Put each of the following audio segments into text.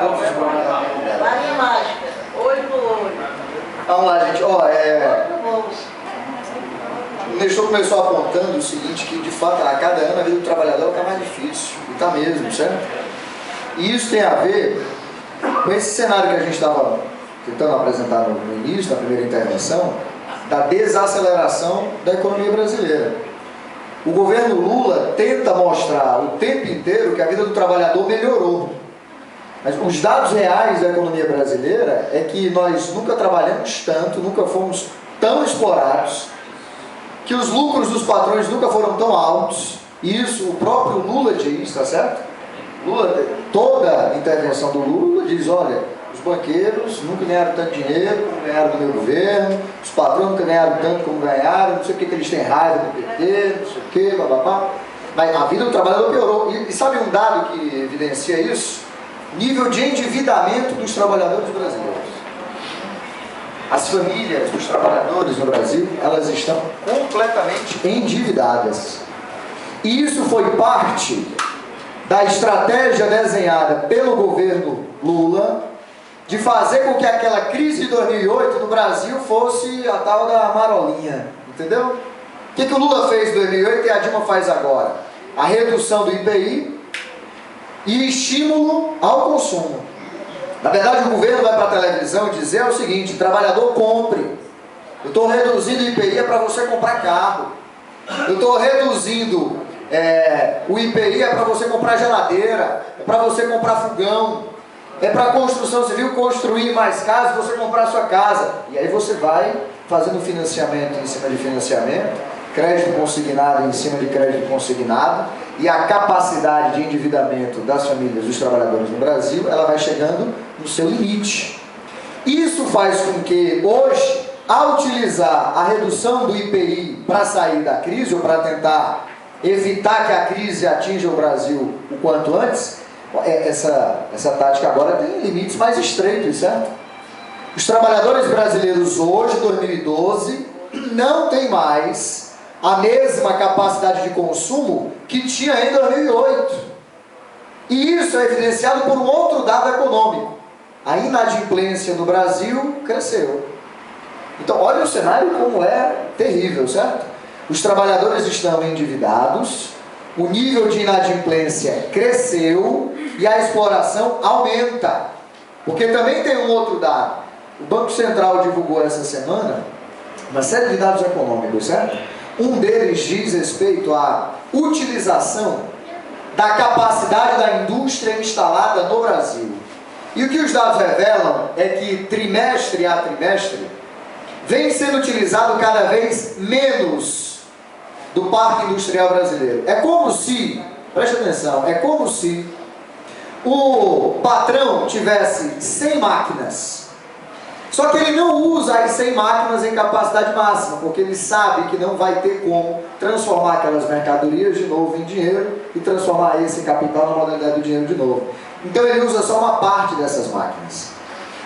todos os problemas. Varinha mágica, olho no olho. Vamos lá, gente. Ó, Olho no bolso. o Nestor começou apontando o seguinte, que de fato a cada ano a vida do trabalhador está mais difícil. E está mesmo, certo? E isso tem a ver com esse cenário que a gente estava tentando apresentar no início, na primeira intervenção, da desaceleração da economia brasileira. O governo Lula tenta mostrar o tempo inteiro que a vida do trabalhador melhorou. Mas os dados reais da economia brasileira é que nós nunca trabalhamos tanto, nunca fomos tão explorados, que os lucros dos patrões nunca foram tão altos. E isso o próprio Lula diz, tá certo? Toda a intervenção do Lula diz, olha, os banqueiros nunca ganharam tanto dinheiro como ganharam do meu governo, os patrões nunca ganharam tanto como ganharam, não sei o que eles têm raiva do PT, não sei o que, bababá. Mas a vida do trabalhador piorou. E sabe um dado que evidencia isso? Nível de endividamento dos trabalhadores brasileiros. As famílias dos trabalhadores no Brasil, elas estão completamente endividadas. E isso foi parte da estratégia desenhada pelo governo Lula de fazer com que aquela crise de 2008 no Brasil fosse a tal da marolinha, entendeu? O que o Lula fez em 2008 e a Dilma faz agora? A redução do IPI e estímulo ao consumo. Na verdade, o governo vai para a televisão dizer o seguinte: trabalhador, compre. Eu estou reduzindo o IPI para você comprar carro. Eu estou reduzindo o IPI para você comprar geladeira, é para você comprar fogão, é para a construção civil construir mais casas, você comprar sua casa. E aí você vai fazendo financiamento em cima de financiamento, crédito consignado em cima de crédito consignado, e a capacidade de endividamento das famílias, dos trabalhadores no Brasil, ela vai chegando no seu limite. Isso faz com que hoje, ao utilizar a redução do IPI para sair da crise, ou para tentar evitar que a crise atinja o Brasil o quanto antes, essa tática agora tem limites mais estreitos, certo? Os trabalhadores brasileiros hoje, 2012, não têm mais a mesma capacidade de consumo que tinha em 2008. E isso é evidenciado por um outro dado econômico. A inadimplência no Brasil cresceu. Então, olha o cenário como é terrível, certo? Os trabalhadores estão endividados, o nível de inadimplência cresceu e a exploração aumenta. Porque também tem um outro dado. O Banco Central divulgou essa semana uma série de dados econômicos, certo? Um deles diz respeito à utilização da capacidade da indústria instalada no Brasil. E o que os dados revelam é que trimestre a trimestre vem sendo utilizado cada vez menos do parque industrial brasileiro. É como se, preste atenção, é como se o patrão tivesse 100 máquinas. Só que ele não usa as 100 máquinas em capacidade máxima, porque ele sabe que não vai ter como transformar aquelas mercadorias de novo em dinheiro e transformar esse capital na modalidade do dinheiro de novo. Então ele usa só uma parte dessas máquinas.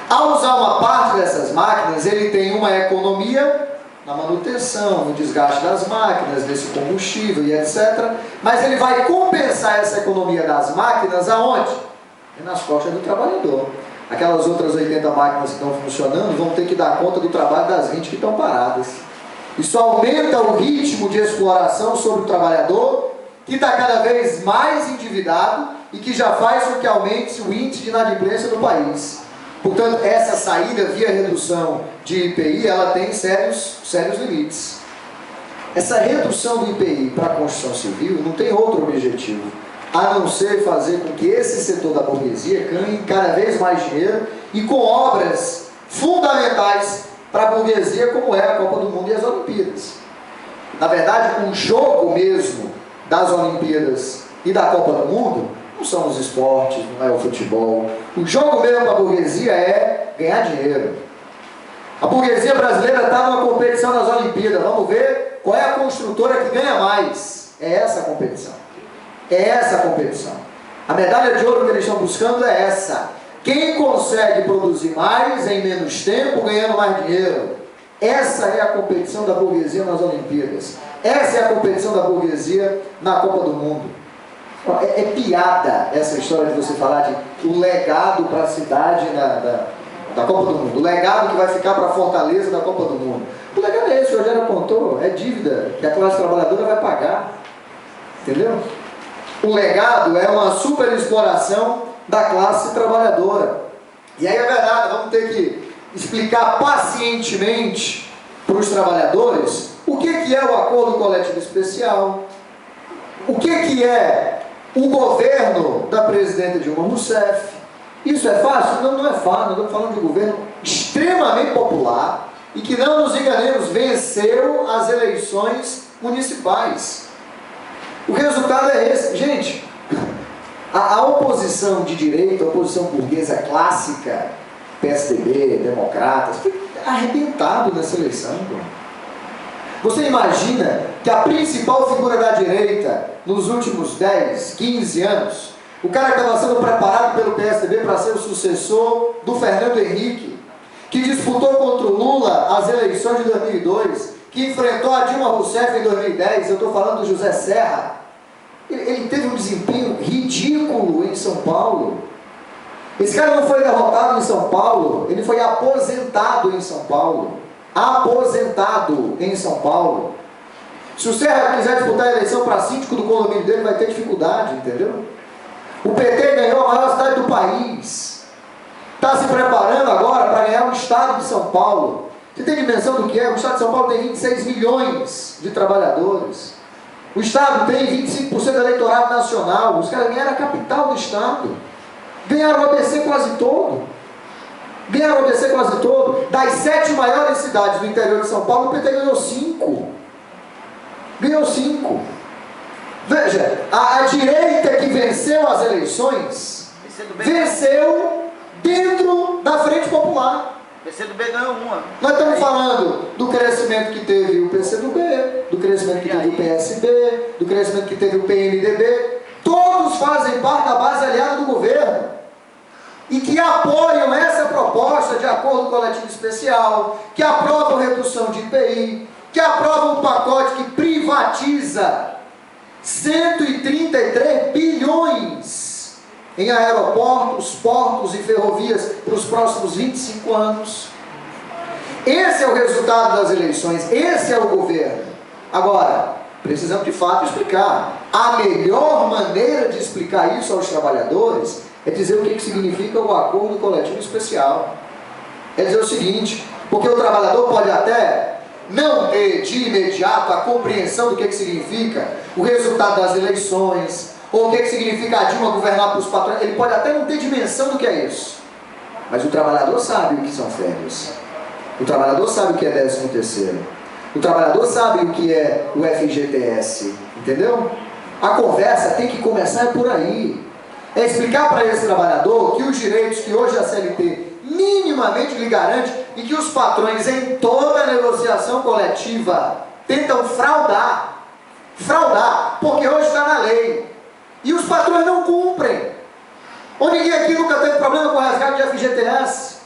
Ao usar uma parte dessas máquinas, ele tem uma economia na manutenção, no desgaste das máquinas, desse combustível e etc. Mas ele vai compensar essa economia das máquinas aonde? Nas costas do trabalhador. Aquelas outras 80 máquinas que estão funcionando vão ter que dar conta do trabalho das 20 que estão paradas. Isso aumenta o ritmo de exploração sobre o trabalhador, que está cada vez mais endividado e que já faz com que aumente o índice de inadimplência do país. Portanto, essa saída via redução de IPI, ela tem sérios limites. Essa redução do IPI para a construção civil não tem outro objetivo, a não ser fazer com que esse setor da burguesia ganhe cada vez mais dinheiro e com obras fundamentais para a burguesia, como é a Copa do Mundo e as Olimpíadas. Na verdade, o jogo mesmo das Olimpíadas e da Copa do Mundo não são os esportes, não é o futebol. O jogo mesmo para a burguesia é ganhar dinheiro. A burguesia brasileira está numa competição nas Olimpíadas. Vamos ver qual é a construtora que ganha mais. É essa a competição. É essa a competição. A medalha de ouro que eles estão buscando é essa. Quem consegue produzir mais em menos tempo, ganhando mais dinheiro. Essa é a competição da burguesia nas Olimpíadas. Essa é a competição da burguesia na Copa do Mundo. É piada essa história de você falar de o legado para a cidade da Copa do Mundo, o legado que vai ficar para a Fortaleza da Copa do Mundo. O legado é esse, o Rogério apontou, é dívida que a classe trabalhadora vai pagar. Entendeu? O legado é uma superexploração da classe trabalhadora. E aí é verdade, vamos ter que explicar pacientemente para os trabalhadores o que é o acordo coletivo especial, o que é o governo da presidenta Dilma Rousseff. Isso é fácil? Não, não é fácil. Nós estamos falando de um governo extremamente popular e que, não nos enganemos, venceu as eleições municipais. O resultado é esse. Gente, a oposição de direita, a oposição burguesa clássica, PSDB, democratas, foi arrebentado nessa eleição. Você imagina que a principal figura da direita nos últimos 10, 15 anos, o cara que estava sendo preparado pelo PSDB para ser o sucessor do Fernando Henrique, que disputou contra o Lula as eleições de 2002, que enfrentou a Dilma Rousseff em 2010, eu estou falando do José Serra, ele teve um desempenho ridículo em São Paulo. Esse cara não foi derrotado em São Paulo, ele foi aposentado em São Paulo. Aposentado em São Paulo. Se o Serra quiser disputar a eleição para síndico do condomínio dele, vai ter dificuldade, entendeu? O PT ganhou a maior cidade do país. Está se preparando agora para ganhar o estado de São Paulo. Você tem dimensão do que é? O estado de São Paulo tem 26 milhões de trabalhadores. O estado tem 25% do eleitorado nacional. Os caras ganharam a capital do estado. Ganharam o ABC quase todo. Ganharam o ABC quase todo. Das 7 maiores cidades do interior de São Paulo, o PT ganhou 5. Ganhou 5. Veja, a direita que venceu as eleições, venceu dentro da Frente Popular. O PCdoB ganhou uma. Nós estamos falando do crescimento que teve o PCdoB, do crescimento que teve o PSB, do crescimento que teve o PMDB. Todos fazem parte da base aliada do governo e que apoiam essa proposta de acordo coletivo especial, que aprovam redução de IPI, que aprovam um pacote que privatiza 133 bilhões em aeroportos, portos e ferrovias para os próximos 25 anos. Esse é o resultado das eleições, esse é o governo. Agora, precisamos de fato explicar. A melhor maneira de explicar isso aos trabalhadores é dizer o que significa o acordo coletivo especial. É dizer o seguinte, porque o trabalhador pode até não ter de imediato a compreensão do que significa o resultado das eleições, ou o que significa a Dilma governar para os patrões. Ele pode até não ter dimensão do que é isso, mas o trabalhador sabe o que são férias, o trabalhador sabe o que é 13º, o trabalhador sabe o que é o FGTS, entendeu? A conversa tem que começar por aí, é explicar para esse trabalhador que os direitos que hoje a CLT minimamente lhe garante e que os patrões em toda negociação coletiva tentam fraudar, porque hoje está na lei e os patrões não cumprem. Ou ninguém aqui nunca teve problema com o resgate de FGTS?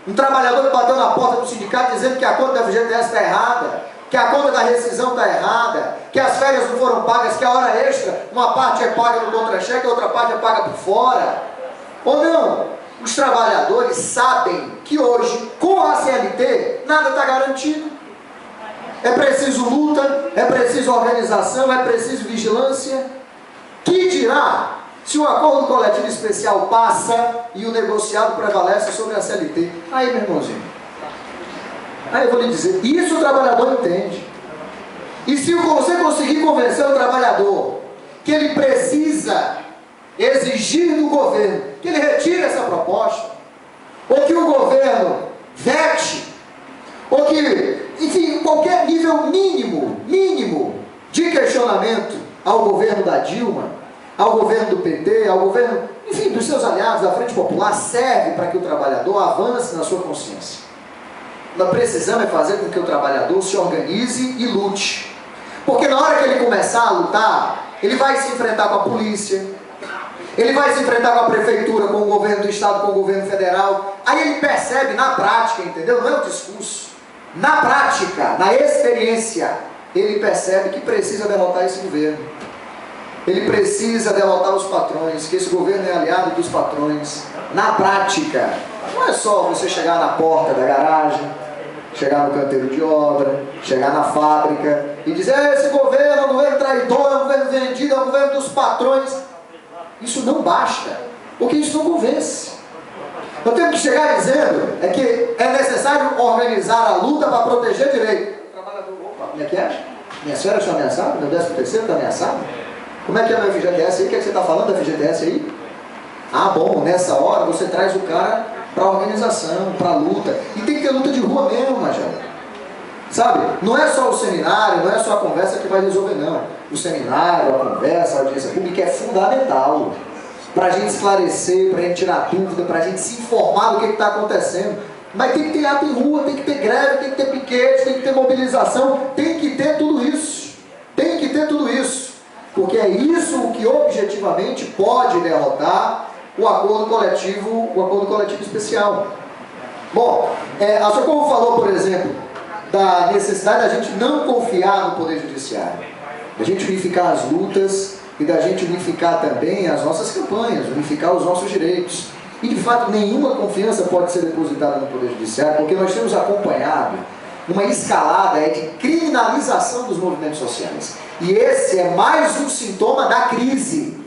Um trabalhador que bateu na porta do sindicato dizendo que a conta da FGTS está errada, que a conta da rescisão está errada, que as férias não foram pagas, que a hora extra, uma parte é paga no contra-cheque, a outra parte é paga por fora. Ou não? Os trabalhadores sabem que hoje, com a CLT, nada está garantido. É preciso luta, é preciso organização, é preciso vigilância. Que dirá se o acordo coletivo especial passa e o negociado prevalece sobre a CLT? Aí, meu irmãozinho, aí eu vou lhe dizer, isso o trabalhador entende. E se você conseguir convencer o trabalhador que ele precisa exigir do governo que ele retire essa proposta, ou que o governo vete, ou que, enfim, qualquer nível mínimo de questionamento ao governo da Dilma, ao governo do PT, ao governo, enfim, dos seus aliados da Frente Popular, serve para que o trabalhador avance na sua consciência. Nós precisamos fazer com que o trabalhador se organize e lute, porque na hora que ele começar a lutar, ele vai se enfrentar com a polícia, ele vai se enfrentar com a prefeitura, com o governo do estado, com o governo federal. Aí ele percebe na prática, entendeu? Não é o discurso. Na prática, na experiência, ele percebe que precisa derrotar esse governo. Ele precisa derrotar os patrões, que esse governo é aliado dos patrões. Na prática, não é só você chegar na porta da garagem, chegar no canteiro de obra, chegar na fábrica e dizer: esse governo é um governo traidor, é um governo vendido, é um governo dos patrões. Isso não basta, porque isso não convence. Eu tenho que chegar dizendo que é necessário organizar a luta para proteger direito. O trabalhador, opa, como é que é? Minhas férias estão ameaçadas? Meu 13º está ameaçado? Como é que é meu FGTS aí? O que é que você está falando da FGTS aí? Ah, bom, nessa hora você traz o cara para a organização, para a luta. E tem que ter luta de rua mesmo, Major. Sabe? Não é só o seminário, não é só a conversa que vai resolver, não. O seminário, a conversa, a audiência pública é fundamental para a gente esclarecer, para a gente tirar dúvida, para a gente se informar do que está acontecendo. Mas tem que ter ato em rua, tem que ter greve, tem que ter piquete, tem que ter mobilização, tem que ter tudo isso. Tem que ter tudo isso. Porque é isso que objetivamente pode derrotar o acordo coletivo especial. Bom, a Socorro falou, por exemplo, da necessidade da gente não confiar no Poder Judiciário, da gente unificar as lutas e da gente unificar também as nossas campanhas, unificar os nossos direitos. E de fato nenhuma confiança pode ser depositada no Poder Judiciário, porque nós temos acompanhado uma escalada de criminalização dos movimentos sociais. E esse é mais um sintoma da crise.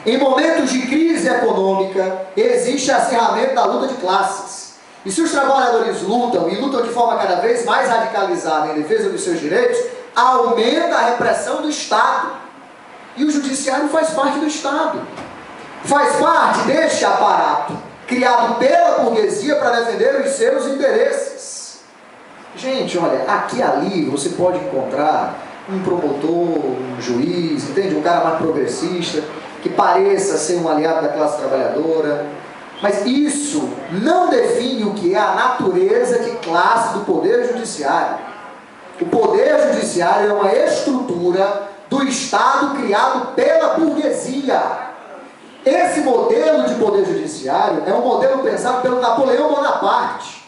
Em momentos de crise econômica, existe acirramento da luta de classes. E se os trabalhadores lutam, e lutam de forma cada vez mais radicalizada em defesa dos seus direitos, aumenta a repressão do Estado. E o Judiciário faz parte do Estado. Faz parte deste aparato, criado pela burguesia para defender os seus interesses. Gente, olha, aqui e ali você pode encontrar um promotor, um juiz, entende? Um cara mais progressista, que pareça ser um aliado da classe trabalhadora, mas isso não define o que é a natureza de classe do Poder Judiciário. O Poder Judiciário é uma estrutura do Estado criado pela burguesia. Esse modelo de Poder Judiciário é um modelo pensado pelo Napoleão Bonaparte.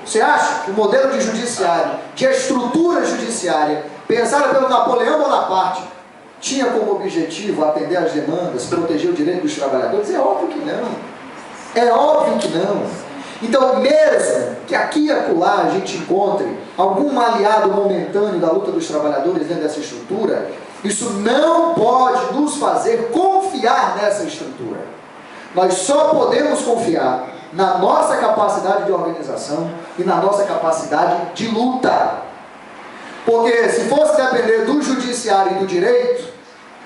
Você acha que o modelo de judiciário, de estrutura judiciária, pensada pelo Napoleão Bonaparte, tinha como objetivo atender às demandas, proteger o direito dos trabalhadores? É óbvio que não. É óbvio que não. Então, mesmo que aqui e acolá a gente encontre algum aliado momentâneo da luta dos trabalhadores dentro dessa estrutura, isso não pode nos fazer confiar nessa estrutura. Nós só podemos confiar na nossa capacidade de organização e na nossa capacidade de luta. Porque se fosse depender do judiciário e do direito,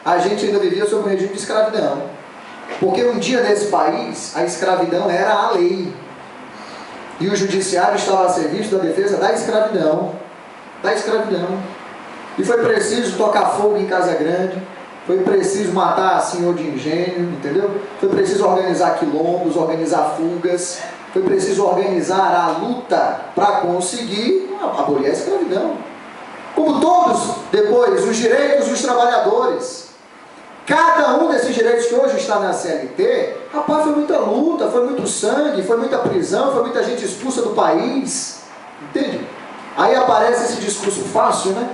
a gente ainda vivia sob um regime de escravidão. Porque um dia nesse país, a escravidão era a lei. E o judiciário estava a serviço da defesa da escravidão. Da escravidão. E foi preciso tocar fogo em Casa Grande, foi preciso matar senhor de engenho, entendeu? Foi preciso organizar quilombos, organizar fugas, foi preciso organizar a luta para conseguir abolir a escravidão. Como todos, depois, os direitos dos trabalhadores. Cada um desses direitos que hoje está na CLT, rapaz, foi muita luta, foi muito sangue, foi muita prisão, foi muita gente expulsa do país, entende? Aí aparece esse discurso fácil, né?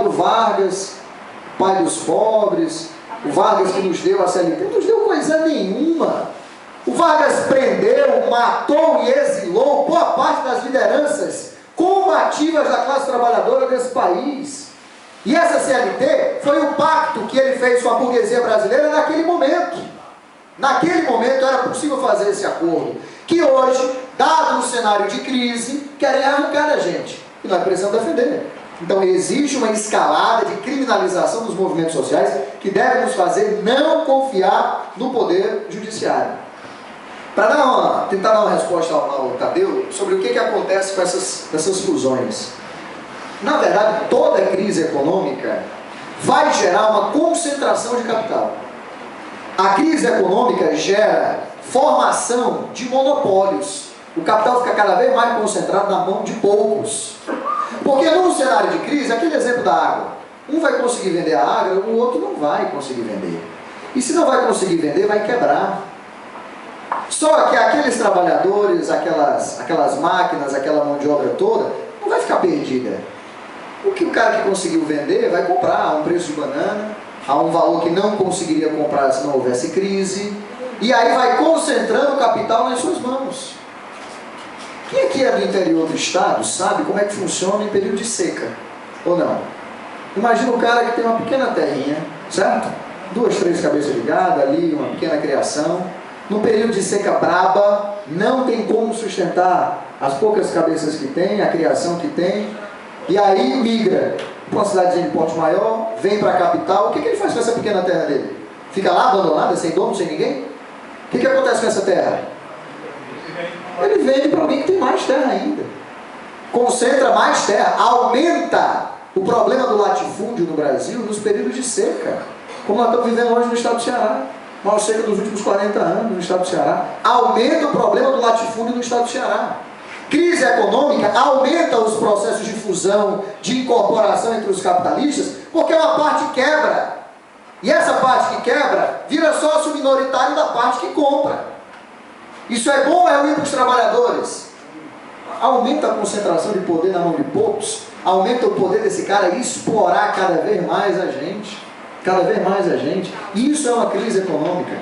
Do Vargas, pai dos pobres, o Vargas que nos deu a CLT, não nos deu coisa nenhuma. O Vargas prendeu, matou e exilou boa parte das lideranças combativas da classe trabalhadora desse país. E essa CLT foi o pacto que ele fez com a burguesia brasileira naquele momento. Naquele momento era possível fazer esse acordo, que hoje, dado o cenário de crise, querem arrancar da gente. E nós precisamos defender. Então existe uma escalada de criminalização dos movimentos sociais que deve nos fazer não confiar no Poder Judiciário. Para tentar dar uma resposta ao Tadeu sobre o que acontece com essas fusões. Na verdade, toda crise econômica vai gerar uma concentração de capital. A crise econômica gera formação de monopólios. O capital fica cada vez mais concentrado na mão de poucos. Porque num cenário de crise, aquele exemplo da água, um vai conseguir vender a água, o outro não vai conseguir vender. E se não vai conseguir vender, vai quebrar. Só que aqueles trabalhadores, aquelas máquinas, aquela mão de obra toda, não vai ficar perdida. O que o cara que conseguiu vender vai comprar a um preço de banana, a um valor que não conseguiria comprar se não houvesse crise, e aí vai concentrando o capital nas suas mãos. Quem aqui é do interior do estado sabe como é que funciona em período de seca, ou não? Imagina o cara que tem uma pequena terrinha, certo? 2, 3 cabeças de gado ali, uma pequena criação. No período de seca braba, não tem como sustentar as poucas cabeças que tem, a criação que tem, e aí migra para uma cidadezinha de porte maior, vem para a capital. O que ele faz com essa pequena terra dele? Fica lá abandonada, sem dono, sem ninguém? O que acontece com essa terra? Ele vende para alguém que tem mais terra ainda. Concentra mais terra, aumenta o problema do latifúndio no Brasil nos períodos de seca, como nós estamos vivendo hoje no estado do Ceará. Maior seca dos últimos 40 anos no estado do Ceará. Aumenta o problema do latifúndio no estado do Ceará. Crise econômica aumenta os processos de fusão, de incorporação entre os capitalistas, porque uma parte quebra. E essa parte que quebra vira sócio minoritário da parte que compra. Isso é bom ou é ruim para os trabalhadores? Aumenta a concentração de poder na mão de poucos, aumenta o poder desse cara explorar cada vez mais a gente. Cada vez mais a gente. Isso é uma crise econômica.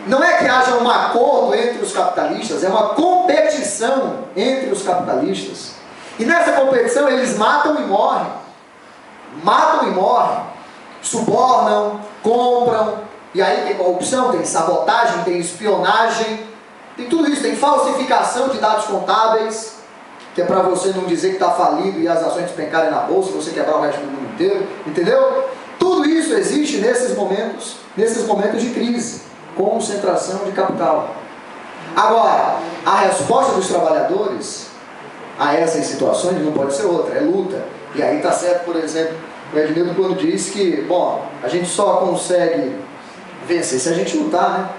Não é que haja um acordo entre os capitalistas, é uma competição entre os capitalistas. E nessa competição eles matam e morrem. Matam e morrem. Subornam, compram. E aí tem corrupção, tem sabotagem, tem espionagem. Tem tudo isso, tem falsificação de dados contábeis, que é para você não dizer que está falido e as ações despencarem na bolsa, você quebrar o resto do mundo inteiro. Entendeu? Tudo isso existe nesses momentos de crise, concentração de capital. Agora, a resposta dos trabalhadores a essas situações não pode ser outra, é luta. E aí está certo, por exemplo, o Ednildo quando diz que, bom, a gente só consegue vencer se a gente lutar, né?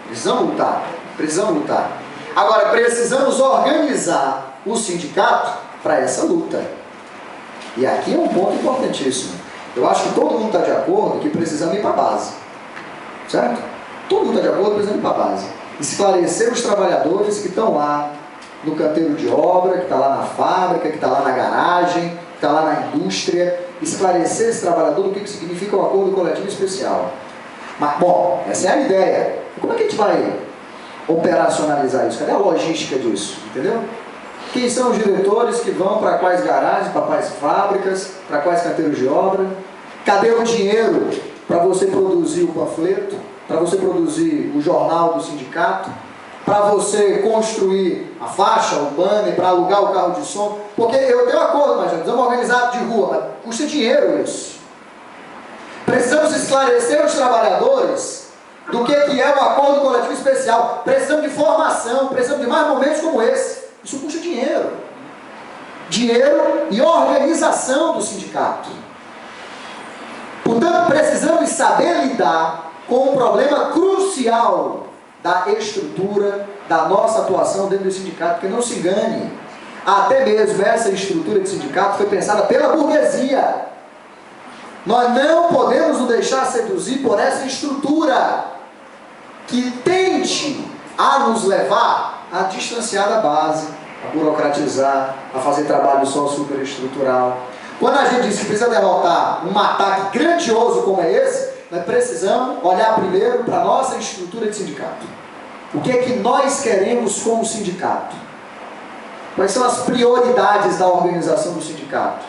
Precisamos lutar. Agora, precisamos organizar o sindicato para essa luta. E aqui é um ponto importantíssimo. Eu acho que todo mundo está de acordo que precisamos ir para a base, certo? Todo mundo está de acordo que precisamos ir para a base. Esclarecer os trabalhadores que estão lá no canteiro de obra, que está lá na fábrica, que está lá na garagem, que está lá na indústria. Esclarecer esse trabalhador do que significa o acordo coletivo especial. Mas, bom, essa é a ideia. Como é que a gente vai operacionalizar isso? Cadê a logística disso? Entendeu? Quem são os diretores que vão para quais garagens, para quais fábricas, para quais canteiros de obra? Cadê o dinheiro para você produzir o panfleto, para você produzir o jornal do sindicato, para você construir a faixa, o banner, para alugar o carro de som? Porque eu tenho acordo, mas precisamos organizar de rua, mas custa dinheiro isso. Precisamos esclarecer os trabalhadores do que é um acordo coletivo especial. Precisamos de formação, precisamos de mais momentos como esse. Isso custa dinheiro. Dinheiro e organização do sindicato. Portanto, precisamos saber lidar com um problema crucial da estrutura da nossa atuação dentro do sindicato, porque não se engane, até mesmo essa estrutura de sindicato foi pensada pela burguesia. Nós não podemos nos deixar seduzir por essa estrutura que tente a nos levar a distanciar da base, a burocratizar, a fazer trabalho só superestrutural. Quando a gente diz que precisa derrotar um ataque grandioso como é esse, nós precisamos olhar primeiro para a nossa estrutura de sindicato. O que é que nós queremos como sindicato? Quais são as prioridades da organização do sindicato?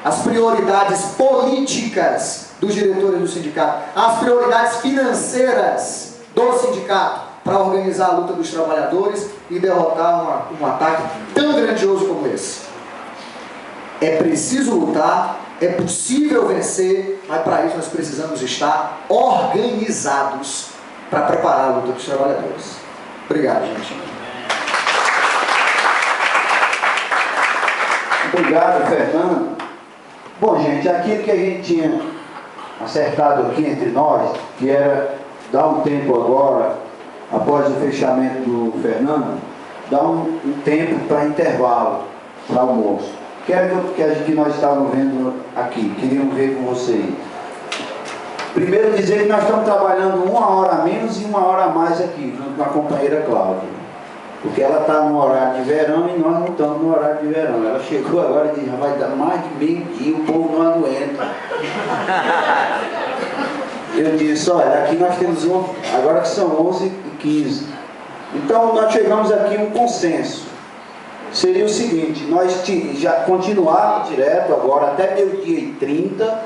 As prioridades políticas dos diretores do sindicato? As prioridades financeiras do sindicato para organizar a luta dos trabalhadores e derrotar um ataque tão grandioso como esse? É preciso lutar, é possível vencer, mas para isso nós precisamos estar organizados para preparar a luta dos trabalhadores. Obrigado, gente. Obrigado, Fernando. Bom, gente, aquilo que a gente tinha acertado aqui entre nós, que era dar um tempo agora, após o fechamento do Fernando, dar um tempo para intervalo, para almoço. Que era o que nós estávamos vendo aqui, queríamos ver com vocês. Primeiro dizer que nós estamos trabalhando 1 hora a menos e 1 hora a mais aqui, junto com a companheira Cláudia. Porque ela está no horário de verão e nós não estamos no horário de verão. Ela chegou agora e disse, já vai dar mais de meio-dia, o povo não aguenta. eu disse, olha, aqui nós temos agora que são 11h15. Então nós chegamos aqui a um consenso. Seria o seguinte, nós já continuarmos direto agora até meio-dia e 30,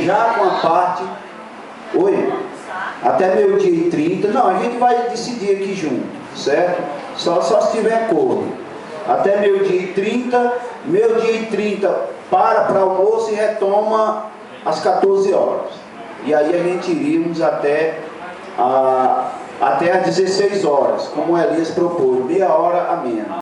já com a parte... Oi? Até meio-dia e 30, não, a gente vai decidir aqui junto, certo? Só se tiver acordo. Até meio-dia e 30, meio-dia e 30 para almoço e retoma às 14 horas. E aí a gente iríamos até às 16 horas, como o Elias propôs, meia hora a menos.